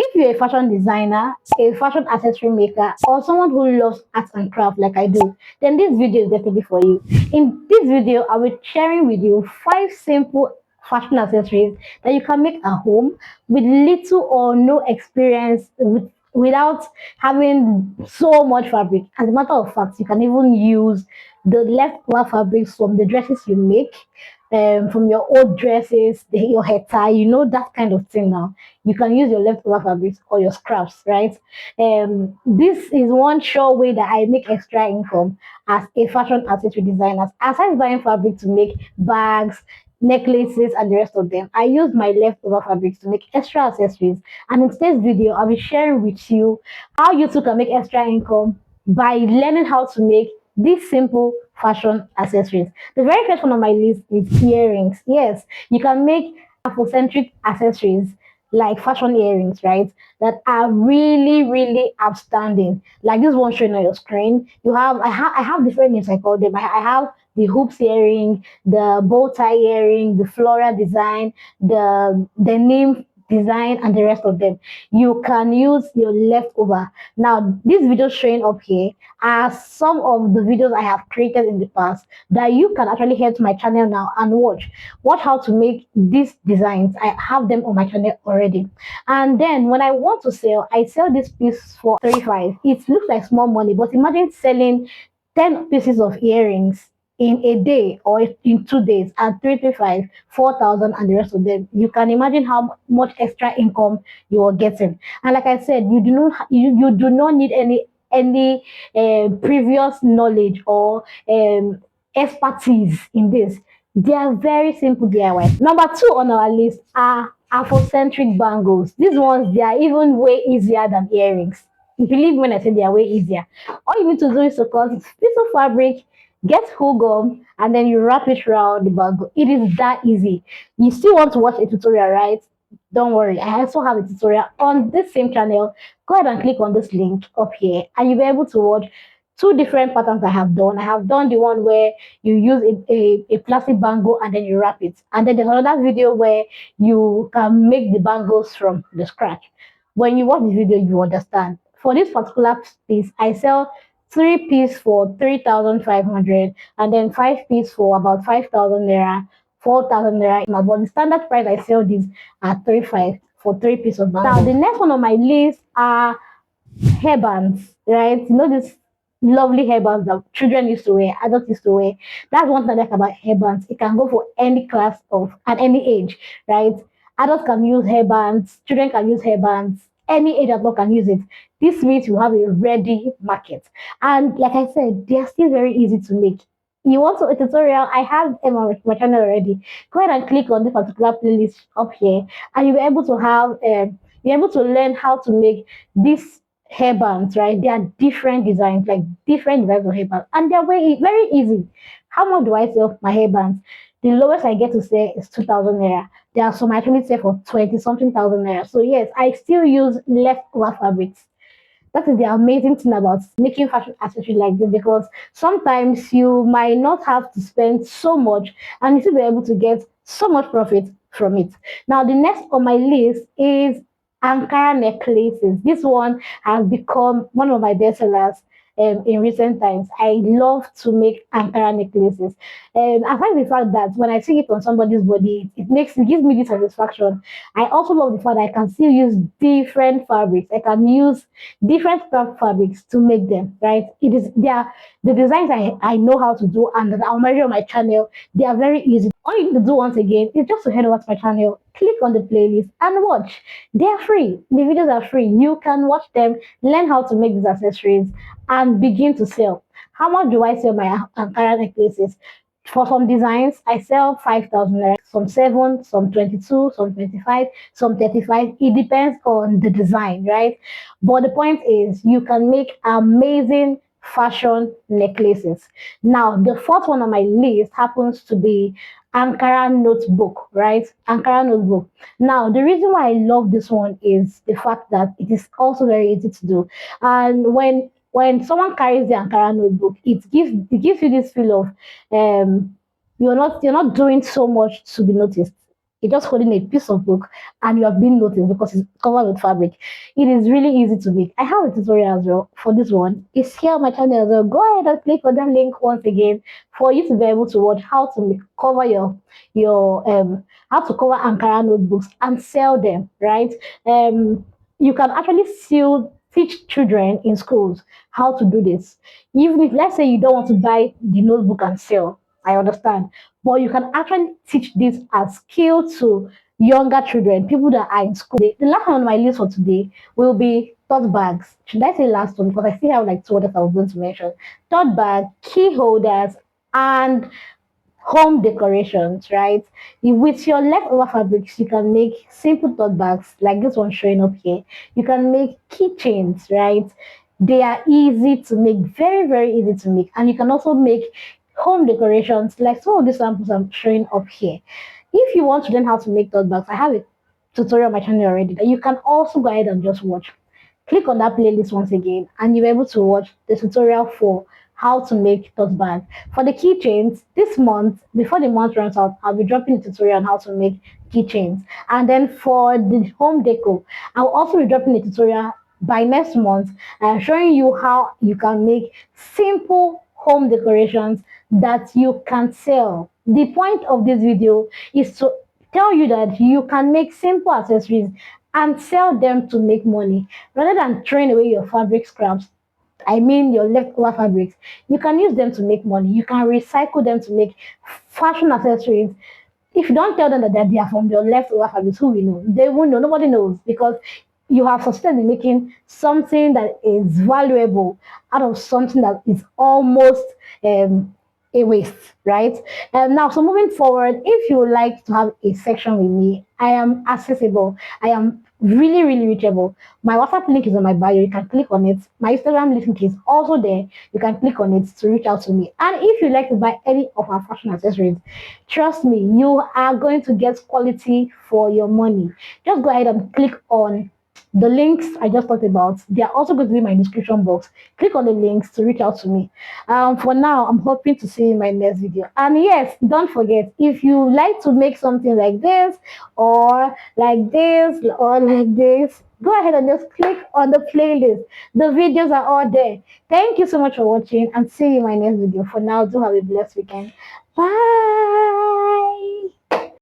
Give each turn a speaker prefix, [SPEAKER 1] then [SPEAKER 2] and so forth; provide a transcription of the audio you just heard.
[SPEAKER 1] If you're a fashion designer, a fashion accessory maker, or someone who loves art and craft like I do, then this video is definitely for you. In this video, I will be sharing with you 5 simple fashion accessories that you can make at home with little or no experience without having so much fabric. As a matter of fact, you can even use the leftover fabrics from the dresses you make, from your old dresses, your hair tie, that kind of thing now. You can use your leftover fabrics or your scraps, right? This is one sure way that I make extra income as a fashion accessory designer. Aside buying fabric to make bags, necklaces, and the rest of them, I use my leftover fabrics to make extra accessories. And in today's video, I'll be sharing with you how you too can make extra income by learning how to make these simple fashion accessories. The very first one on my list is earrings. Yes, you can make Afrocentric accessories like fashion earrings, right? That are really, really outstanding. Like this one showing on your screen. I have different names I call them. I have the hoops earring, the bow tie earring, the floral design, the name design, and the rest of them. You can use your leftover. Now, this video showing up here are some of the videos I have created in the past that you can actually head to my channel now and watch how to make these designs. I have them on my channel already. And then when I want to sell, I sell this piece for 35. It looks like small money, but imagine selling 10 pieces of earrings in a day or in 2 days at 335, 4,000, and the rest of them. You can imagine how much extra income you are getting. And like I said, you do not need any previous knowledge or expertise in this. They are very simple DIY. Number two on our list are Afrocentric bangles. These ones, they are even way easier than earrings. Believe me when I say they are way easier. All you need to do is to cut a piece of fabric, get hook gum, and then you wrap it around the bangle. It is that easy. You still want to watch a tutorial, right? Don't worry, I also have a tutorial on this same channel. Go ahead and click on this link up here, and you'll be able to watch two different patterns I have done. I have done the one where you use a plastic bangle and then you wrap it. And then there's another video where you can make the bangles from the scratch. When you watch the video, you understand. For this particular piece, I sell 3 piece for 3,500 and then 5 piece for about 5,000 naira, 4,000 naira. But the standard price I sell this at 35 for 3 pieces of bangle. Now the next one on my list are hairbands, right? You know this lovely hairbands that children used to wear, adults used to wear. That's one thing I like about hairbands. It can go for any class of at any age, right? Adults can use hairbands, children can use hairbands, any age adult can use it. This means you have a ready market. And like I said, they are still very easy to make. You want a tutorial? I have them on my channel already. Go ahead and click on this particular playlist up here, and you'll be able to have you're able to learn how to make these hairbands, right? They are different designs, like different designs of hairbands, and they're very easy. How much do I sell my hairbands? The lowest I get to sell is 2,000 naira. There are some I actually sell for 20 something thousand naira. So yes, I still use leftover fabrics. That is the amazing thing about making fashion accessory like this, because sometimes you might not have to spend so much and you still be able to get so much profit from it. Now, the next on my list is Ankara necklaces. This one has become one of my best sellers in recent times. I love to make Ankara necklaces. Aside the fact that when I see it on somebody's body, it gives me this satisfaction. I also love the fact that I can still use different fabrics. I can use different craft fabrics to make them, right? They are the designs I know how to do and that I'm already on my channel. They are very easy. All you need to do once again is just to head over to my channel, click on the playlist and watch. They are free. The videos are free. You can watch them, learn how to make these accessories, and begin to sell. How much do I sell my Ankara necklaces? For some designs, I sell 5,000 naira, some 7, some 22, some 25, some 35. It depends on the design, right? But the point is, you can make amazing fashion necklaces. Now, the fourth one on my list happens to be Ankara notebook, right? Ankara notebook. Now, the reason why I love this one is the fact that it is also very easy to do. And when someone carries the Ankara notebook, it gives you this feel of you're not doing so much to be noticed. you're just holding a piece of book and you have been noticed because it's covered with fabric. It is really easy to make. I have a tutorial as well for this one. It's here on my channel as well. Go ahead and click on that link once again for you to be able to watch how to cover your how to cover Ankara notebooks and sell them, right? You can actually still teach children in schools how to do this. Even if, let's say, you don't want to buy the notebook and sell, I understand, but you can actually teach this as skill to younger children, people that are in school. The last one on my list for today will be tote bags. Should I say last one? Because I still have like two others I was going to mention. Tote bag, key holders, and home decorations, right? With your leftover fabrics, you can make simple tote bags like this one showing up here. You can make keychains, right? They are easy to make, very, very easy to make. And you can also make home decorations like some of the samples I'm showing up here. If you want to learn how to make tote bags, I have a tutorial on my channel already that you can also go ahead and just watch. Click on that playlist once again and you're able to watch the tutorial for how to make tote bag. For the keychains, this month, before the month runs out, I'll be dropping a tutorial on how to make keychains. And then for the home deco, I'll also be dropping a tutorial by next month showing you how you can make simple home decorations that you can sell. The point of this video is to tell you that you can make simple accessories and sell them to make money rather than throwing away your fabric scraps. I mean your leftover fabrics. You can use them to make money. You can recycle them to make fashion accessories. If you don't tell them that they are from your leftover fabrics, who will know? They won't know. Nobody knows because you have succeeded in making something that is valuable out of something that is almost um, a waste, right? And now, so moving forward, if you would like to have a section with me, I am accessible. I am really, really reachable. My WhatsApp link is on my bio. You can click on it. My Instagram link is also there. You can click on it to reach out to me. And if you like to buy any of our fashion accessories, trust me, you are going to get quality for your money. Just go ahead and click on the links I just talked about. They are also going to be in my description box. Click on the links to reach out to me. For now, I'm hoping to see you in my next video. And yes, don't forget, if you like to make something like this or like this or like this, go ahead and just click on the playlist. The videos are all there. Thank you so much for watching and see you in my next video. For now, do have a blessed weekend. Bye.